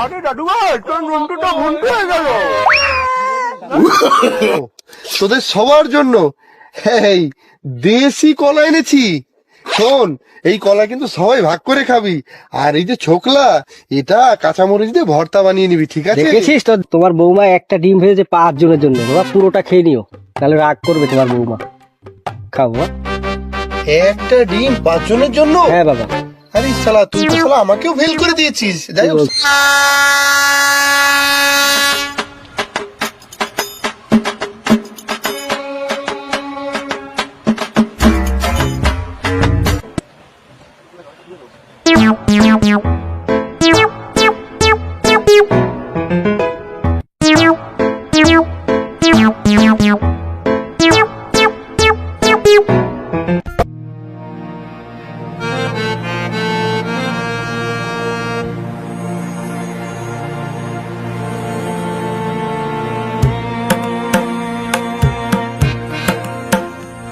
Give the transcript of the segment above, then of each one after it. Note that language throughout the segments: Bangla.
আরে দাদু ভাই, তোর নন্টুটা ভন্টু হয়ে গেল। তোদের সবার জন্য এই দেশি কলা এনেছি। শোন, এই কলা কিন্তু সবাই ভাগ করে খাবি। আর এই যে ছোকলা, এটা কাঁচামরিচ দিয়ে ভর্তা বানিয়ে নিবি, ঠিক আছে? দেখেছিস তো তোমার বৌমা একটা ডিম ভেজেছে 5 জনের জন্য, বাবা পুরোটা খেয়ে নিও, তাহলে রাগ করবে তোমার বৌমা। খাও বাবা। একটা ডিম 5 জনের জন্য? হ্যাঁ বাবা। আরে শালা, তুই তো শালা আমাকেও ফেল করে দিয়েছিস। যাই হোক,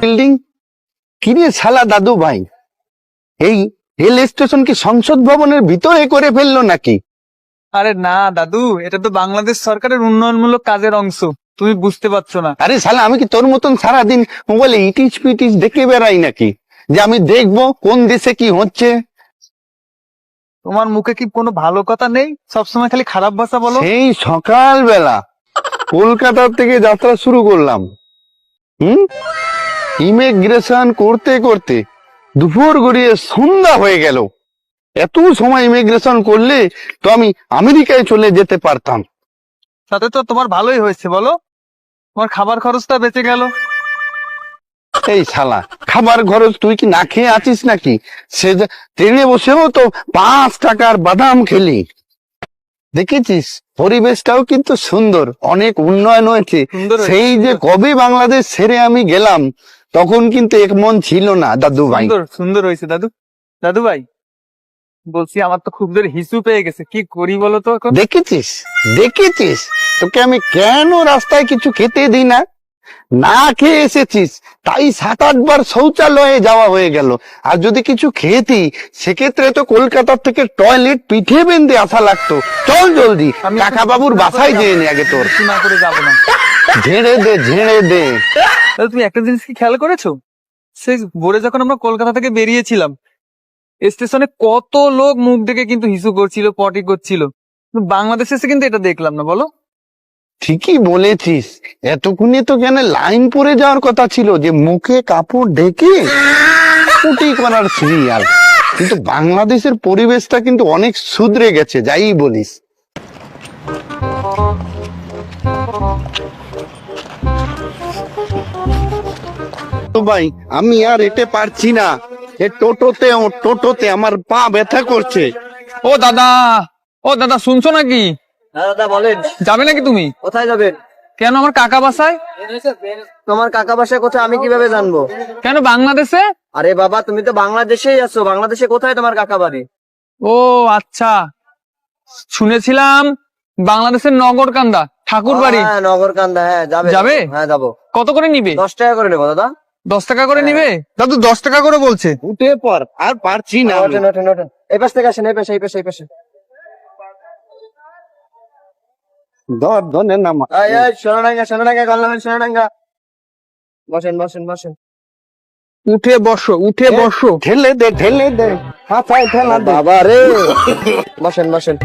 বিল্ডিং কিরে শালা দাদু ভাই, এই রেল স্টেশন কি সংসদ ভবনের ভিতরে করে ফেললো নাকি? আরে না দাদু, এটা তো বাংলাদেশ সরকারের উন্নয়নমূলক কাজের অংশ, তুমি বুঝতে পারছো না। আরে শালা, আমি কি তোর মতন সারাদিন মোবাইলে ইটিস পিটিস দেখে বেড়াই নাকি, যে আমি দেখবো কোন দেশে কি হচ্ছে? তোমার মুখে কি কোনো ভালো কথা নেই? সবসময় খালি খারাপ ভাষা বলো। সেই সকালবেলা কলকাতা থেকে যাত্রা শুরু করলাম, ইমিগ্রেশন করতে করতে দুপুর গড়িয়ে সন্ধ্যা হয়ে গেল। এত সময় ইমিগ্রেশন করলে তো আমি আমেরিকায় চলে যেতে পারতাম। তাতে তো তোমার ভালোই হয়েছে, বলো, তোমার খাবার খরচটা বেঁচে গেল। এই শালা, খাবার খরচ তুই কি না খেয়ে আছিস নাকি? সে যে ট্রেনে বসেও তো 5 টাকার বাদাম খেলি। দেখেছিস, পরিবেশটাও কিন্তু সুন্দর, অনেক উন্নয়ন হয়েছে। সুন্দর হয়েছে। সেই যে কবে বাংলাদেশ ছেড়ে আমি গেলাম, তখন কিন্তু এক মন ছিল না দাদু ভাই। সুন্দর সুন্দর হয়েছে দাদু। দাদু ভাই বলছি, আমার তো খুব জোরে হিসু পেয়ে গেছে, কি করি বলো তো এখন? দেখেছিস দেখেছিস, তোকে আমি কেন রাস্তায় কিছু খেতে দিই না? না খেয়ে এসেছিস, তাই 7-8 বার শৌচালয়ে যাওয়া হয়ে গেল। আর যদি কিছু খেতি, সেক্ষেত্রে তো কলকাতা থেকে টয়লেট পিঠে বেঁধে আসা লাগতো। চল জলদি, আমি কাকা বাবুর বাসায় যেয়ে নে আগে তোর। কিছু না করে যাবো না। ঝেড়ে দে ঝেড়ে দে। দাদু, তুমি একটা জিনিস কি খেয়াল করেছো? সেই ভোরে যখন আমরা কলকাতা থেকে বেরিয়েছিলাম, স্টেশনে কত লোক মুখ দেখে কিন্তু হিসু করছিল, পটি করছিল। কিন্তু বাংলাদেশে এসে কিন্তু এটা দেখলাম না, বলো। ঠিকই বলেছিস, এতক্ষণে তো কেন লাইন পরে যাওয়ার কথা ছিল, যে মুখে কাপড় ঢেকে পুটি করার সিরিয়াল। কিন্তু বাংলাদেশের পরিবেশটা কিন্তু অনেক শুধরে গেছে, যাই বলিস। তো ভাই, আমি আর এতে পারছি না, এ টোটোতে আমার পা ব্যথা করছে। ও দাদা, ও দাদা, শুনছো নাকি? হ্যাঁ দাদা বলেন। যাবে নাকি তুমি? কোথায় যাবেন? কেন, আমার কাকা বাসায়। তোমার কাকা বাসা কোথায় আমি কিভাবে জানবো? কেন, বাংলাদেশে। আরে বাবা, তুমি তো বাংলাদেশেই আছো, বাংলাদেশে কোথায় তোমার কাকা বাড়ি? ও আচ্ছা, শুনেছিলাম বাংলাদেশের নগরকান্দা ঠাকুর বাড়ি। হ্যাঁ নগরকান্দা, হ্যাঁ যাবে। যাবে? হ্যাঁ যাবো। কত করে নিবে? 10 টাকা করে নেবো দাদা। 10 টাকা করে নিবে? দাদু 10 টাকা করে বলছে। উঠে পর, আর পারছি না আমি। ওঠেন ওঠেন ওঠেন, এই পাশ থেকে আসেন, এই পাশে এই পাশে এই পাশে। ধরে নামা। এই এই সোনাডাঙ্গা সোনাডাঙ্গা গল্লামেন সোনাডাঙ্গা। বসেন বসেন বসেন। উঠে বসো, উঠে বসো। ঠেলে দে, হাতায় ঠেলা দে। বাবা রে, বসেন বসেন।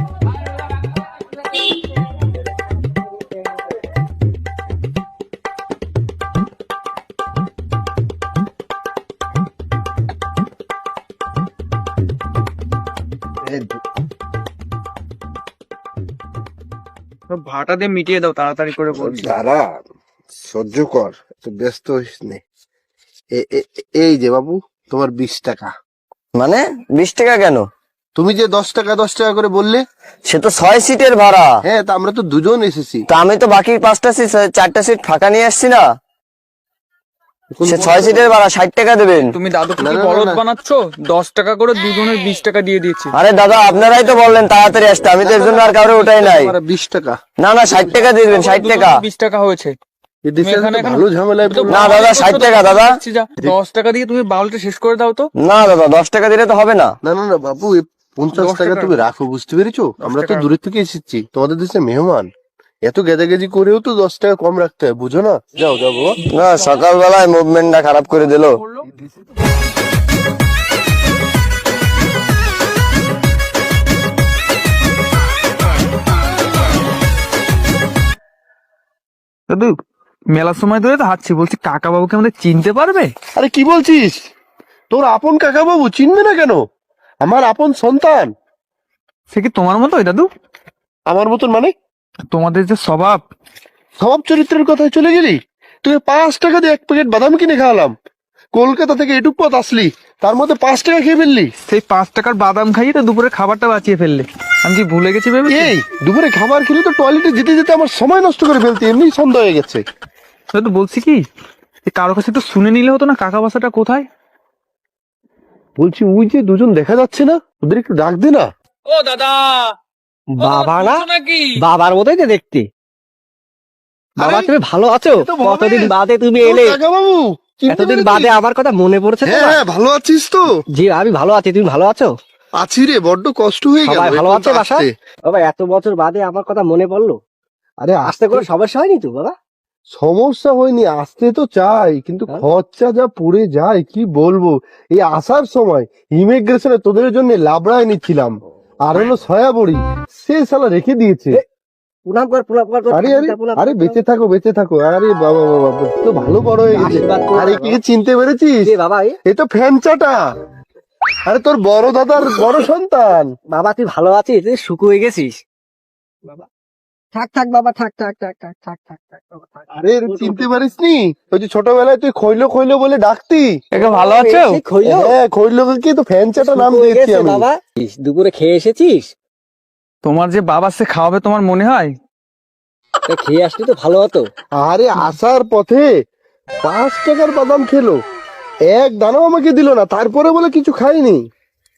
ভাড়াটা দিয়ে মিটিয়ে দাও তাড়াতাড়ি করে বলছি। দাঁড়া, সহ্য কর, একটু ব্যস্ত হইস নে। এই যে বাবু, তোমার 20 টাকা। মানে 20 টাকা কেন? তুমি যে 10 টাকা করে বললে। সে তো 6 সিটের ভাড়া। হ্যাঁ, তা আমরা তো দুজন এসেছি। তা আমি তো বাকি 5টা সিট, 4টা সিট ফাঁকা নিয়ে আসছি না। সে 6 সিটের ভাড়া 60 টাকা দেবেন। তুমি দাদুকে না, কি না, না, বলদ না। বানাচ্ছ? 10 টাকা করে দুজনের 20 টাকা দিয়ে দিয়েছি। আরে দাদা, আপনারাই তো বললেন তাড়াতাড়ি আসতে, আমি তো এর জন্য আর কাউরে উঠাই নাই। 20 টাকা। না না 60 টাকা দিয়ে দিবেন, 60 টাকা। 20 টাকা হয়েছে। এদেশে এখানে তো ভালো ঝামেলায় পড়লাম। না দাদা 60 টাকা দাদা। 10 টাকা দিয়ে তুমি বাউলটা শেষ করে দাও তো। না দাদা 10 টাকা দিলে তো হবে না। না না না বাবু, 50 10 টাকা টাকা। তুমি রাখো, বুঝতে পেরেছো? আমরা তো টাকা। দূরের থেকে এসেছি, তোমাদের দেশে মেহমান, এত গেদাগেজি করেও তো 10 টাকা কম রাখতে হয়, বুঝো না? যাও যাও বাবা। না সকালবেলায় মুভমেন্টটা খারাপ করে দিল। দাদু মেলার সময় ধরে তো হাঁটছি, বলছি কাকা বাবুকে আমাদের চিনতে পারবে? আরে কি বলছিস? তোর আপন কাকা বাবু চিনবে না কেন? আমার আপন সন্তান। সে কি তোমার মতোই দাদু? আমার মতন মানে? তোমাদের যে স্বভাব। স্বভাব চরিত্রের কথায় চলে গেলি? তুই 5 টাকা দিয়ে 1 প্যাকেট বাদাম কিনে খাওয়ালাম, কলকাতা থেকে এটুক পথ আসলি, তার মধ্যে 5 টাকা খেয়ে ফেললি। সেই 5 টাকার বাদাম খাইয়ে তো দুপুরে খাবারটা বাঁচিয়ে ফেললে। আমি কি ভুলে গেছি ভেবে? এই দুপুরে খাবার খেলে তো টয়লেটে যেতে যেতে আমার সময় নষ্ট করে ফেলতে, এমনি সন্ধ্যা হয়ে গেছে। দাদু বলছি কি, কারো কাছে তো শুনে নিলে হতো না কাকা বাসাটা কোথায়? বলছি ওই যে দুজন দেখা যাচ্ছে না, ওদের একটু ডাক দে না। ও দাদা, বাবা না, নাকি? বাবার মতোই তো দেখতে। বাবা আরে, তুমি ভালো আছো? এ তো ভবেশ। কতদিন বাদে তুমি তোর এলে। কাকা বাবু চিনতে এতদিন পেরেছিস? বাদে আমার কথা মনে পড়েছে হ্যাঁ তোমার? হ্যাঁ, ভালো আছিস তো? জি আমি ভালো আছি, তুমি ভালো আছো? আছি রে, বড্ড কষ্ট হয়ে গেল সবাই ভালো এখন আছে তো বাসায়? আসতে। বাবা এত বছর বাদে আমার কথা মনে পড়লো। আরে আসতে কোনো সমস্যা হয়নি তো বাবা? সমস্যা হয়নি, আসতে তো চাই, কিন্তু হ্যাঁ? খরচা যা পড়ে যায় কি বলবো। এই আসার সময় ইমিগ্রেশনে তোদের জন্য লাবড়ায় নিচ্ছিলাম, আর হলো সয়াবড়ি, সে শালা রেখে দিয়েছে। প্রণাম কর, প্রণাম কর, আরে আরে প্রণাম আরে কর। বেঁচে থাকো বেঁচে থাকো। আরে বাবা বাবা, তো ভালো বড় হয়ে গেছে। আশীর্বাদ করো। আরে কে চিনতে পেরেছিস? যে বাবা এ তো ফ্যানচাটা, আরে তোর বড় দাদার বড় সন্তান। বাবা তুই ভালো আছিস? তুই সুখু হয়ে গেছিস বাবা? থাক থাক বাবা, থাক থাক থাক থাক থাক থাক থাক বাবা, থাক। আরে এর চিনতে পারিসনি? ওই যে ছোটবেলায় তুই খৈলো খৈলো বলে ডাকতি। কাকা ভালো আছো? এই খইলো? হ্যাঁ, খৈলোকে কি তো ফ্যানচাটা নাম সুখু হয়ে দিয়েছি গেছে আমি। বাবা। দুপুরে খেয়ে এসেছিস? তোমার যে বাবা সে খাওয়াবে তোমার মনে হয়? তা খেয়ে আসলি তো ভালো হতো। আরে আসার পথে 5 টাকার বাদাম খেলো, এক দানাও আমাকে দিল না, তারপরে বলে কিছু খাইনি।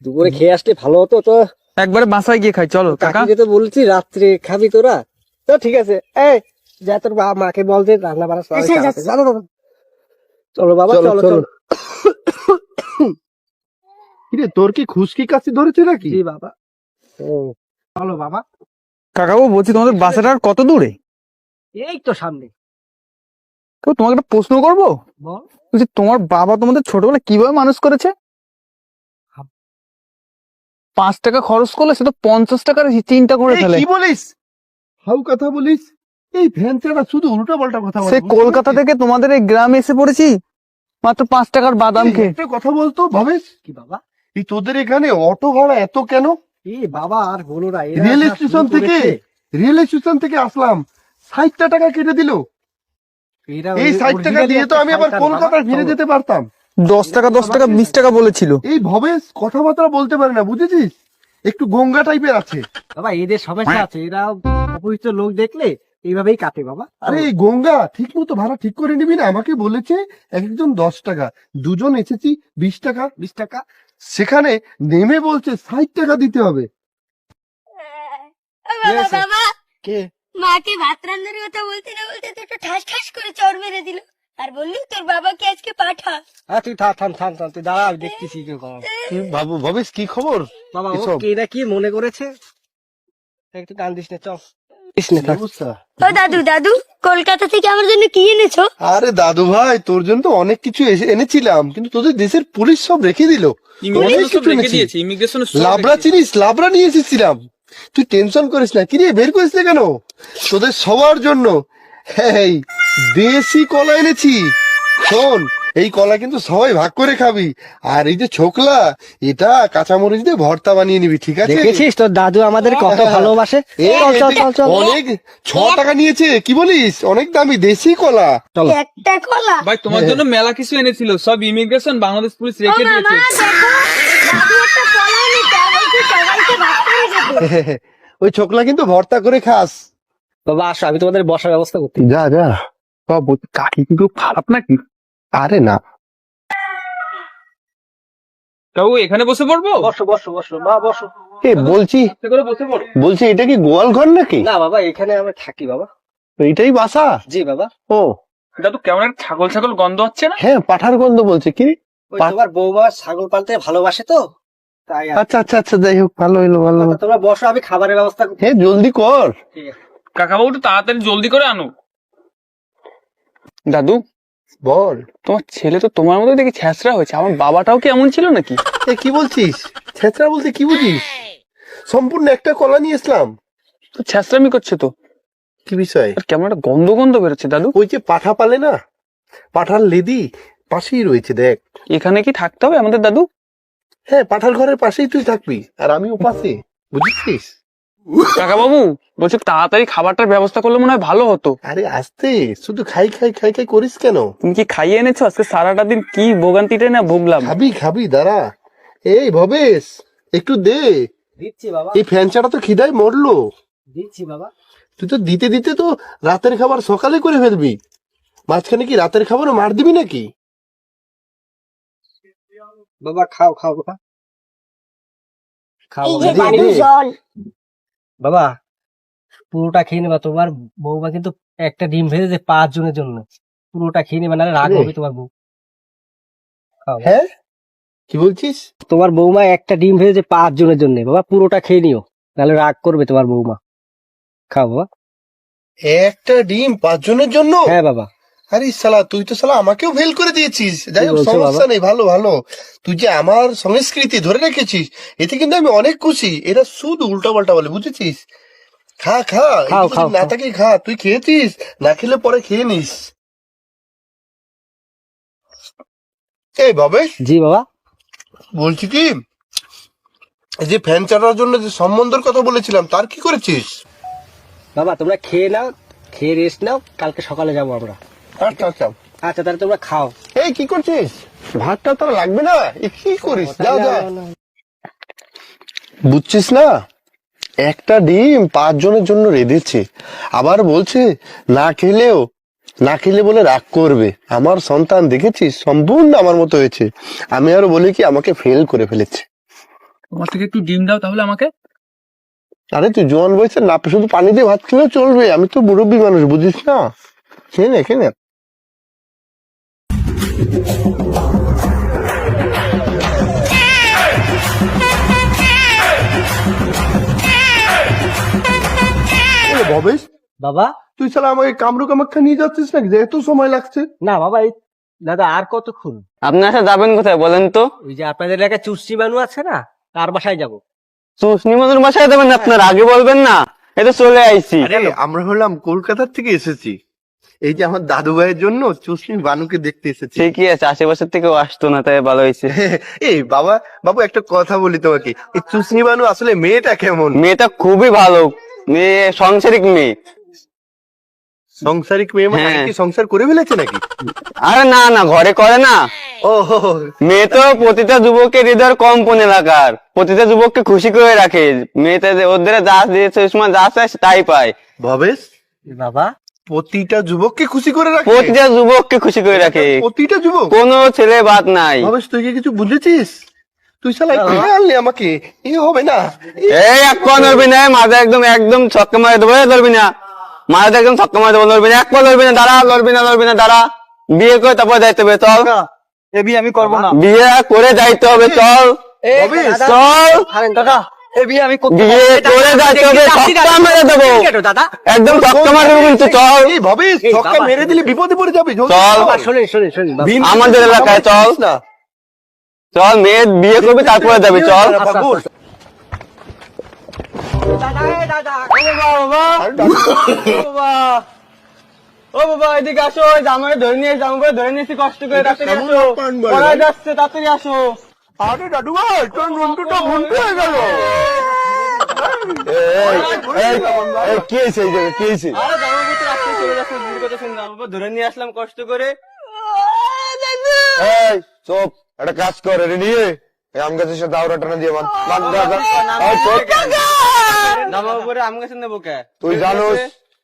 দুপুরে খেয়ে আসলে ভালো হতো তো। একবারে বাসায় গিয়ে খাই চলো কাকা। কাকিকে তো বলছি রাত্রে খাবি তোরা। তো ঠিক আছে, এই যা তোর বাবা মাকে বল যে রান্না বান্না সবাই আচ্ছা, চালাতে। চলো বাবা। চলো বাবা, চলো চলো চলো। চলো। কিরে তোর কি খুশকি কাশি ধরেছে নাকি? জি বাবা। চলো বাবা। কাকাবু বলছি তোমাদের বাসাটা আর কত দূরে? এই তো সামনে। তো তোমাকে একটা প্রশ্ন করবো। বল। বলছি তোমার বাবা তোমাদের ছোটবেলায় কিভাবে মানুষ করেছে? 5 টাকা খরচ করলে সে তো 50 টাকার চিন্তা করে এই ফেলে। কি বলিস? হাউ কথা বলিস? এই ভ্যানচাটা শুধু উল্টো পাল্টা কথা বলে। সে কলকাতা থেকে তোমাদের এই গ্রামে এসে পড়েছি মাত্র 5 টাকার বাদাম খেয়ে। একটা কথা বলতো ভবেশ, কি বাবা? এই তোদের এখানে অটো ভাড়া এত কেন? এই বাবা আর বলো না, এরা রেল যা স্টেশন শুরু থেকে, করেছে। রেল স্টেশন থেকে আসলাম, 60 টাকা কেটে দিল। এরা এই 60 টাকা originally দিয়ে তো একটা আমি আবার শয়তান কলকাতায় বাবা। ফিরে চলো। যেতে পারতাম। 10 টাকা 10 টাকা 20 টাকা বলেছিল। এই ভবেশ কথাবার্তা বলতে পারে না, বুঝেছিস? একটু গঙ্গা টাইপের আছে। বাবা এদের সমস্যা আছে, এরা অপরিচিত লোক দেখলে এইভাবেই কাটে বাবা। আরে এই গঙ্গা ঠিক মতো ভাড়া ঠিক করে নিবি না? আমাকে বলেছে এক একজন 10 টাকা, দুজন এসেছি 20 টাকা। 20 টাকা। সেখানে নেমে বলছে 60 টাকা দিতে হবে। বাবা বাবা কে? মাকে ভাত রান্নার কথা বলতে না বলতে তো একটা ঠাস ঠাস করে চড় মেরে দিল আর বললি তোর বাবাকে আজকে পাঠা। তুই থাম থাম থাম থাম, তুই দাঁড়া, আমি দেখতেছি কি কর। বাবু ভবেশ কি খবর? বাবা ও এসব। কে না কি মনে করেছে, একটু কান দিস না, চল দিস না, কি থাক। অবস্থা? ও দাদু দাদু কলকাতা থেকে আমার জন্য কি এনেছো? আরে দাদু ভাই, তোর জন্য তো অনেক কিছু এনেছিলাম, কিন্তু তোদের দেশের পুলিশ সব রেখে দিল। অনেক কিছু এনেছি। লাবড়া চিনিস? লাবড়া নিয়ে এসেছিলাম। তুই টেনশন করিস না। কি রে বের করিস না কেন? তোদের সবার জন্য এই দেশি কলা এনেছি। শোন, এই কলা কিন্তু সবাই ভাগ করে খাবি, আর এই যে ছোকলা, এটা কাঁচামরিচ দিয়ে ভর্তা বানিয়ে নিবি, ঠিক আছে? দেখেছিস তোর দাদু আমাদের কত ভালোবাসে। এই, চল চল চল চল। অনেক 6 টাকা নিয়েছে, কি বলিস? অনেক দামি দেশি কলা। চলো। একটা কলা? ভাই তোমার জন্য মেলা কিছু এনেছিল, সব ইমিগ্রেশন বাংলাদেশ পুলিশ ও রেখে মামা দিয়েছে। দেখো দাদু একটা কলা এনেছে আর বলছে সবাইকে ভাগ করে দেবে। ওই ছোকলা কিন্তু ভর্তা করে খাস। বাবা আসো, আমি তোমাদের বসার ব্যবস্থা করতে। যা যা। কাকি কি খুব খারাপ নাকি? আরে না, কাকু এখানে বসে পড়বো? বসো বসো বসো মা, বসো। এ বলছি আস্তে করে বসে পড়ো। বলছি এটা কি গোয়াল ঘর নাকি? না বাবা, এখানে আমরা থাকি বাবা। এইটাই বাসা? জি বাবা। ও দাদু কেমন একটা ছাগল ছাগল গন্ধ হচ্ছে না? হ্যাঁ, পাঠার গন্ধ বলছে। কি রে? ওই তোমার বৌমা ছাগল পালতে ভালোবাসে তো, তাই আচ্ছা আচ্ছা আচ্ছা, যাই হোক, ভালো হইলো ভালো হলো। তোমরা বসো, আমি খাবারের ব্যবস্থা করছি। হ্যাঁ, জলদি কর। কাকাবাবু একটু তাড়াতাড়ি জলদি করে আনো। দাদু, বল। তোমার ছেলে তো তোমার মতো দেখি ছ্যাঁচড়া হয়েছে, আমার বাবাটাও কি এমন ছিল নাকি? এ কি বলছিস? ছেঁচড়া বলতে কি বুঝিস? সম্পূর্ণ একটা কলা নিয়ে এসলাম। তো ছ্যাঁচড়ামি করছে তো। কি বিষয়? আর কেমন একটা গন্ধ গন্ধ বেরোচ্ছে দাদু। ওই যে পাঠা পালে না, পাঠার লেদি পাশেই রয়েছে, দেখ। এখানে কি থাকতে হবে আমাদের দাদু? হ্যাঁ, পাঠার ঘরের পাশেই তুই থাকবি, আর আমি ও পাশে, বুঝছিস? কাকাবাবু বলছি তাড়াতাড়ি খাবারটার ব্যবস্থা করলে মনে হয় ভালো হতো। আরে আস্তে, শুধু খাই খাই খাই খাই করিস কেন? তুমি কি খাইয়ে এনেছো? আজকে সারাটা দিন কি ভোগান্তিটাই না ভুগলাম। খাবি খাবি, দাঁড়া। এই ভবেশ, একটু দে। দিচ্ছি বাবা, এই ফ্যানচাটা তো খিদায় মরলো। দিচ্ছি বাবা। তুই তো দিতে দিতে তো রাতের খাবার সকালে করে ফেলবি। মাঝখানে কি রাতের খাবারও মার দিবি নাকি? বাবা খাও খাও বাবা, খাও এই বাবা। যে দে, দাদু দে। জল। বাবা পুরোটা খেয়ে নেবা, তোমার বৌমা কিন্তু একটা ডিম ভেজেছে 5 জনের জন্য। পুরোটা খেয়ে নেবে, নাহলে রাগ রে। হবে তোমার বউ। খাও বাবা। হ্যাঁ, কি বলছিস? তোমার বৌমা একটা ডিম ভেজেছে 5 জনের জন্য, বাবা পুরোটা খেয়ে নিও, নাহলে রাগ করবে তোমার বৌমা। খাও বাবা। একটা ডিম 5 জনের জন্য? হ্যাঁ বাবা। আরে শালা, তুই তো শালা আমাকেও ফেল করে দিয়েছিস। যাই হোক, বলছো সমস্যা বাবা? নেই, ভালো ভালো। তুই যে আমার সংস্কৃতি ধরে রেখেছিস, এতে কিন্তু আমি অনেক খুশি। এরা শুধু উল্টা পাল্টা বলে, বুঝেছিস? খা খা, খাও, এদিকে খাও, যদি না খাও। থাকে খা। তুই খেয়েছিস? না খেলে পরে খেয়ে নিস। এই বাবে, জি বাবা। বলছি কি, এই যে ফ্যান চালানোর জন্য যে সম্বন্ধের কথা বলেছিলাম, তার কি করেছিস? বাবা তোমরা খেয়ে নাও, খেয়ে রেস্ট নাও, কালকে সকালে যাবো আমরা। আচ্ছা আচ্ছা। আচ্ছা তাহলে তোমরা খাও। এই কি করছিস? ভাতটা তোর লাগবে না? এ কি করিস? যা যা। বুঝছিস না, একটা ডিম 5 জনের জন্য রেঁধেছে, আবার বলছে না খেলেও, না খেলে বলে রাগ করবে। আমার সন্তান দেখেছিস, সম্পূর্ণ আমার মতো হয়েছে। আমি আরো বলি কি, আমাকে ফেল করে ফেলেছে। তোমার থেকে একটু ডিম দাও তাহলে আমাকে। আরে তুই জোয়ান বয়সে না, শুধু পানি দিয়ে ভাত খেলেও চলবে। আমি তো মুরব্বী মানুষ, বুঝিস না? খেয়ে নে খেয়ে নে। ভবেশ, বাবা। তুই শালা আমাকে কামরু কামাখ্যা নিয়ে যাচ্ছিস নাকি? যে এত সময় লাগছে? না বাবা, এই দাদা আর কতক্ষণ? আপনার সাথে যাবেন কোথায় বলেন তো? ওই যে আপনাদের এলাকায় চুষ্টি বানু আছে না, তার বাসায় যাবো। সুস্নি মধুর বাসায় দেবেন আপনার, আগে বলবেন না? এই তো চলে আইছি। আরে আমরা হলাম কলকাতার থেকে এসেছি। এই যে আমার দাদু ভাইয়ের জন্য চুষ্টি বানুকে দেখতে এসেছি। ঠিকই আছে, আশেপাশের থেকেও আসতো না, তাই ভালো হয়েছে। এই বাবা, বাবু একটা কথা বলি তোমাকে, এই চুষ্টি বানু আসলে মেয়েটা কেমন? মেয়েটা খুবই ভালো, মেয়ে সংসারিক মেয়ে। সংসারিক মেয়ে মানে হ্যাঁ। কি সংসার করে ফেলেছে নাকি? আরে না না, ঘরে করে না। ও মেয়ে তো প্রতিটা যুবকের হৃদয়ের কম্পন এলাকার, প্রতিটা যুবককে খুশি করে রাখে। মেয়েটা ওদের যা দিয়েছে, ওই সময় যা চায় তাই পায়। ভবেশ, বাবা প্রতিটা যুবককে খুশি করে রাখে? প্রতিটা যুবককে খুশি করে রাখে, প্রতিটা যুবক? কোনো ছেলে বাদ নাই। ভবেশ, তুই কি কিছু বুঝেছিস? তুই শালা খেয়ে আনলি আমাকে, এ হবে না। এই এক পা ধরবি না, মাঝে একদম একদম ছক্কা মারে দেবো। ধরবি না, মাঝে একদম ছক্কা মারে দেবো। ধরবি না, এক পা ধরবি না, দাঁড়া। ধরবি না, ধরবি না, দাঁড়া। বিয়ে করে তারপরে যাইতে হবে, চল। এ বিয়ে আমি করবো না। বিয়ে করে যাইতে হবে, চল ভবেশ, চল। কাকা, এ বিয়ে আমি করতে বিয়ে করে যাইতে হবে, ছক্কা মেরে দেবো, দাদা। একদম ছক্কা মারে দেবো কিন্তু, চল এই ভবেশ, এই ছক্কা বাবা। মেরে দিলে বিপদে পড়ে যাবে। জলদি চল। চল। শোনেন শোনেন শোনেন বাবা। আমাদের এলাকায় চল, না চল। মেয়ে বিয়ে করবি তারপরে যাবি, চল। বাবু, ও বাবা, এদিকে আসো। জামাই ধরে নিয়ে জামাই ধরে নিয়েছি কষ্ট করে, তাড়াতাড়ি কেমন আসো। অপমান বলে? পড়া যাচ্ছে, তাড়াতাড়ি আসো। আরে দাদু ভাই, তোর মন্টুটা ভুলতে হয়ে গেল। কি হয়েছে এই জায়গায়, কি হয়েছে? আরে জামাই তো রাস্তায় চলে যাচ্ছে, দূর কথা শুনলাম। বাবা ধরে নিয়ে আসলাম কষ্ট করে। এই চুপ, একটা কাজ কর, রেডি? আম গাছের সাথে আওড়া টানা দিয়ে নামার উপরে আম গাছে নেবো কে? তুই জানোস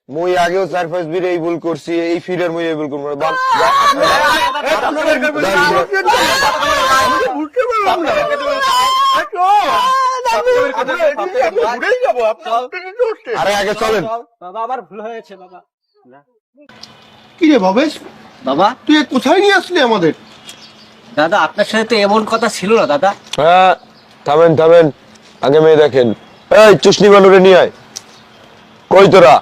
মুই আগেও 4-5 বিরে এই ভুল করছি, এই ফিরের মুই এই ভুল করবো। আরে আগে চলেন। বাবা আবার ভুল হয়েছে বাবা। কি রে ভবেশ, বাবা তুই এ কোথায় নিয়ে আসলি আমাদের? দাদা আপনার সাথে তো এমন কথা ছিল না দাদা। থামেন থামেন, আগে মেয়ে দেখেন। এই চুষনি বানুরে নিয়ে আয়। কই তোরা?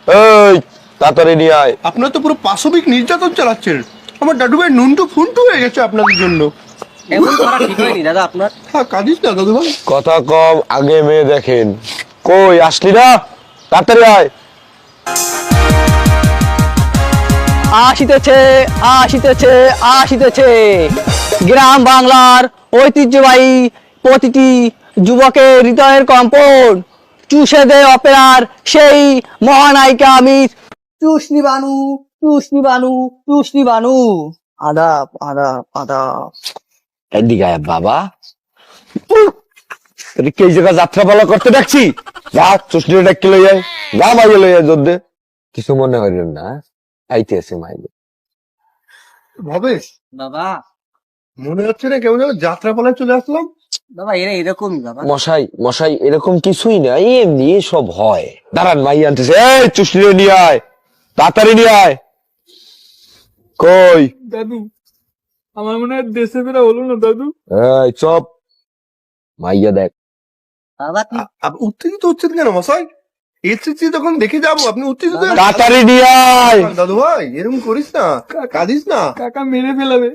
এই তাড়াতাড়ি নিয়ে আয়। আপনার তো পুরো পাশবিক নির্যাতন চালাচ্ছেন। আমার দাদু ভাই নুনটু ফুন্টু হয়ে গেছে আপনাদের জন্য। এমন করা ঠিক হয়নি দাদা আপনার। হ্যাঁ, কাঁদিস না দাদু ভাই। কথা কম, আগে মেয়ে দেখেন। কই আসলি না? তাড়াতাড়ি আয়। আসিতেছে আসিতেছে আসিতেছে গ্রাম বাংলার ঐতিহ্যবাহী প্রতিটি যুবকের হৃদয়ের কম্পন চুষে দে অপেরার সেই মহানায়িকা মিস চুষনি বানু চুষনি বানু চুষনি বানু। আদাব আদাব আদাব। এদিকে আয় বাবা। এই জায়গা যাত্রা পালা করতে দেখছি। যা চুষনি ডাকি লই আয়, যা মাইয়ে লই আয় জোর দে। কিছু মনে হইল না, আইতে আছে মাইলে। ভবেশ, বাবা মনে হচ্ছে না কেমন যেন যাত্রা পালায় চলে আসলাম। বাবা এরা এরকমই বাবা। মশাই মশাই, এরকম কিছুই না, এমনি সব হয়। দাঁড়ান, মাই আনতেছে। এই চুষনি নিয়ে আয়, তাড়াতাড়ি নিয়ে আয়। কই? দাদু, আমার মনে হয় দেশে ফেরা হলো না দাদু। এই চপ, মাইয়া দেখ। বাবা তুই আপনি উত্তেজিত হচ্ছেন কেন মশাই? এসেছি তখন দেখে যাবো, আপনি উত্তেজিত হয়ে- তাড়াতাড়ি নিয়ে আয়। দাদু ভাই এরকম করিস না, কাঁদিস না। কাকা মেরে ফেলাবে,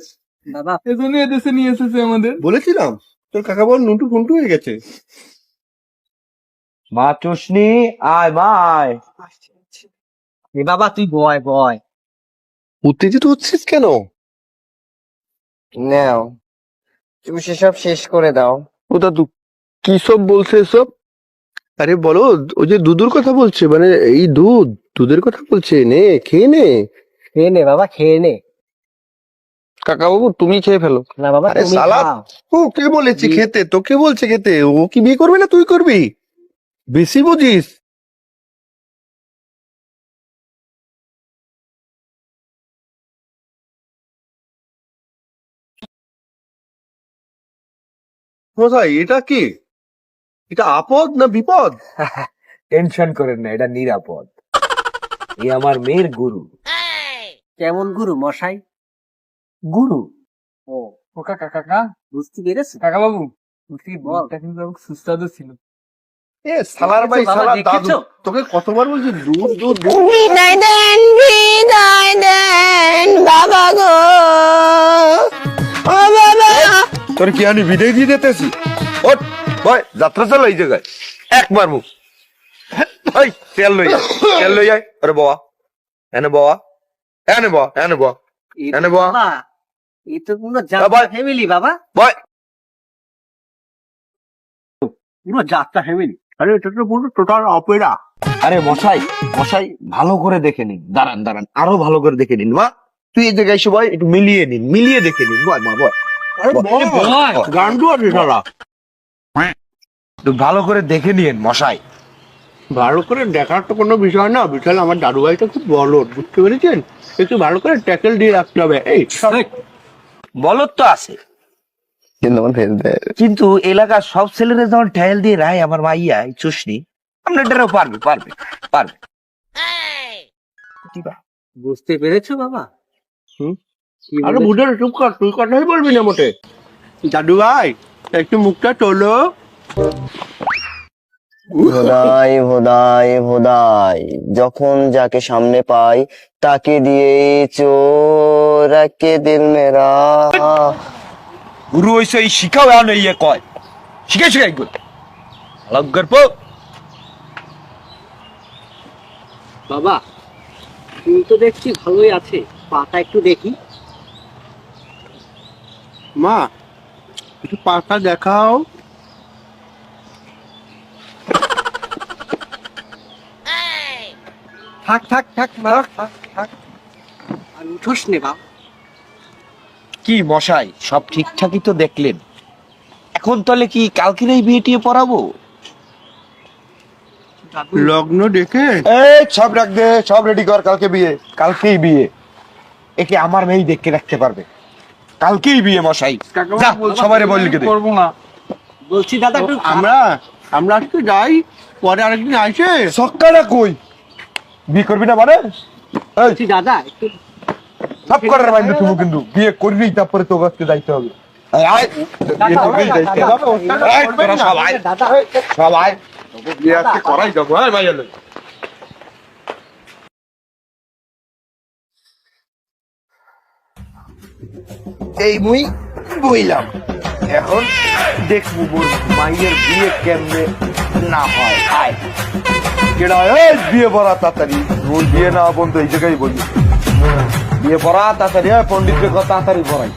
বাবা এজন্য এদেশে নিয়ে এসেছে আমাদের। বলেছিলাম তোর কাকা বল নুনটু ফুন্টু হয়ে গেছে। মা চুষনি আয় মা আয়। এ বাবা তুই বয় বয়। উত্তেজিত হচ্ছিস কেন? নাও তুমি সেসব শেষ করে দাও। ও দাদু কি সব বলছে এসব? আরে বলো, ওই যে দুধুর কথা বলছে, মানে এই দুধের কথা বলছে। নে খেয়ে নে। খেয়ে নে বাবা খেয়ে নে। কাকা বাবু তুমি খেয়ে ফেলো। না বাবা আরে তুমি সালাদ। খাও। ও কে বলেছে খেতে? তোকে বলছে খেতে। ও কি বিয়ে করবে না তুই করবি? বেশি বুঝিস। মশাই এটা কি? এটা আপদ না বিপদ? টেনশন করেন না, এটা নিরাপদ। এই আমার মেয়ের গুরু। কেমন গুরু মশাই? গুরু ও কাকা কাকা, বুঝতে পেরেছ? কাকা বাবু, তুই বল। এটা কিন্তু খুব সুস্বাদু ছিল। এ সালার ভাই বাবা, সালার দাদু, দেখেছো? তোকে কতবার বলছি দুধ দুধ দুধ। বিদায় দেন বাবা গো, ও বাবা। তোর কি আমি বিদায় দিয়ে দিতেছি? ওঠ ভাই, যাত্রা চালা এই জায়গায় একবার মুখ। ভাই তেল লই আয়, তেল লই আয়। আরে বাবা, এনে বাবা, এনে বাবা, এনে বাবা, এই এনে তো বাবা। বাবা, এই তো পুরো বাবা। যাত্রা ফ্যামিলি বাবা, ভাই পুরো যাত্রা ফ্যামিলি। আরে এটা তো পুরো টোটাল অপেরা। আরে মশাই মশাই ভালো করে দেখে নিন। দাঁড়ান দাঁড়ান, আরো ভালো করে দেখে নিন। মা তুই এই জায়গায় এসে বয়, একটু মিলিয়ে নিন, মিলিয়ে দেখে নিন। বয় মা বয়। আরে বল, গান্ডু আছে শালা। একটু ভালো করে দেখে নিন মশাই। ভালো করে দেখার তো কোনো বিষয় না। বিশাল আমার দাদু ভাইটা খুব বলদ, বুঝতে পেরেছেন? একটু ভালো করে ট্যাকেল দিয়ে রাখতে হবে। এই বলত তো আছে, কিন্তু এলাকার সব ছেলেরা যখন ঠেল দিয়ে রায় আমার মাইয়া এই চুষনি, আমরা এটারও পারবে পারবে পারবে। বুঝতে পেরেছো বাবা? কি আরে বলে- বুঝে চুপ কর, তুই কথাই বলবি না মোটে। দাদু ভাই একটু মুখটা তোলো। ভোদাই ভোদাই ভোদাই, যখন যাকে সামনে পাই তাকে দিয়ে চোর একে দিল মেরা। গুরু হইছে এই শিখাও এখন ইয়ে কয় শিখাই শিখাই গুল গল্প। বাবা তুমি তো দেখছি ভালোই আছে, পাতা একটু দেখি। মা একটু পাতা দেখাও। থাক থাক থাক বাবা, থাক থাক আর উঠোস নে বাবা। কি মশাই, সব ঠিকঠাকই তো দেখলেন, এখন তাহলে কি কালকের এই বিয়ে টিয়ে পড়াবো? লগ্ন দেখে এই সব রাখ দে, সব রেডি কর। কালকে বিয়ে, কালকেই বিয়ে। একে আমার মেয়েই দেখে রাখতে পারবে। কালকেই বিয়ে মশাই। যা সবাই বল লিখে দে। করবো না। বলছি দাদা একটু আমরা আমরা আজকে যাই, পরে আরেকদিন আসে। সক্কাটা কই? বিয়ে করবি না মানে? এই বলছি দাদা একটু সব করার মাইন্ড তুমি কিন্তু বিয়ে করবি, তারপরে তো গাছকে যাইতে হবে। সবাই সবাই বিয়ে আজকে করাই যাবো, হ্যাঁ ভাই। এই মুই বইলাম, এখন দেখবো মোর মাইয়ের বিয়ে কেমনে না হয়। আয় কেডা, এই বিয়ে পড়া তাড়াতাড়ি, মোর বিয়ে না বন্ধ এই জায়গায় বলি, বিয়ে পড়া তাড়াতাড়ি, পন্ডিতের কথা তাড়াতাড়ি পড়াই।